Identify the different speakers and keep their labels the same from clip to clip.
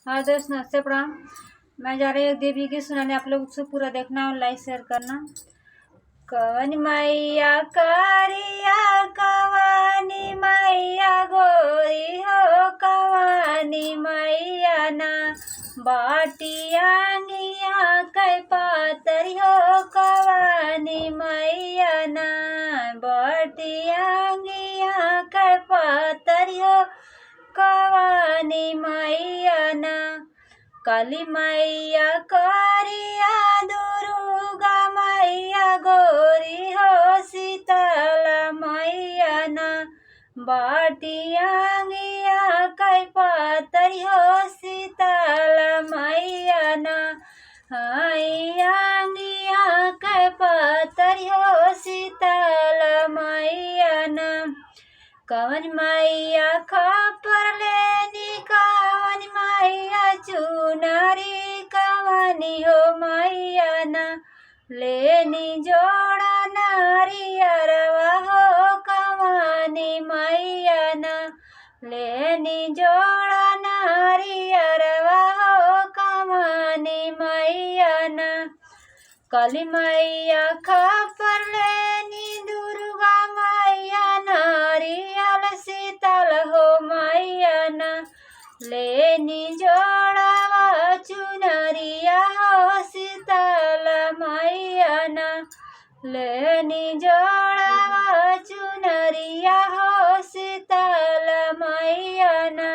Speaker 1: हाँ दोस्त, नमस्ते, प्रणाम। मैं जा रही हूँ देवी गीत सुनाने, आप लोग उसको पूरा देखना और लाइक शेयर करना। कवन मैया करिया, कवानी मैया गोरी हो, कवानी मैया ना बाटिया निया कै पातरी हो, कवानी मैया ना बाटिया निया कै पातरी हो, कवानी मैया ना काली मैया करिया, दुर्गा मैया गोरी हो, शीतला मैया ना बाटिया गिया कै पातरी हो, शीतला मैया ना आइया गिया कै पातरी हो, शीतला मैया ना कवन मैया खपर लेनी, कवन मैया चुनरी, कवनी हो मैया ना लेनी जोड़ा नारियरवा हो, कवनी मैया ना लेनी जोड़ा नारियरवा हो, कवनी मैया ना काली मैया खपर लेनी, दुर्गा मैया नारियल, शीतल हो मैया ना लेनी जोड़ावा चुनरिया हो, शीतल मैया ना लेनी जोड़ावा चुनरिया हो, शीतल मैया ना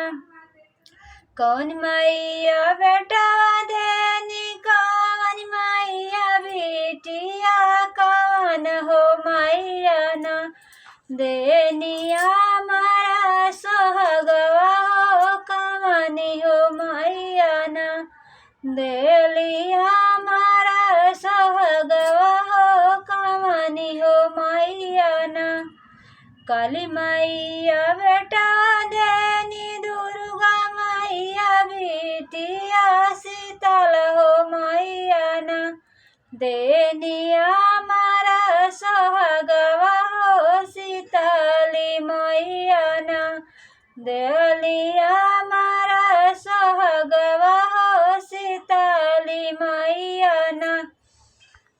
Speaker 1: कौन मैया बेटा देनी, कौन मैया बेटिया, कौन हो मैया ना देनिया मारा सोहगवा हो, कवनी हो मैया ना देलिया मारा सोहगवा हो, कवनी हो मैया ना काली मैया बेटा देनी, दुर्गा मैया बेटिया, शीतल हो मैया ना देनिया मारा सोहगवा हो, शीतली मैया ना देलिया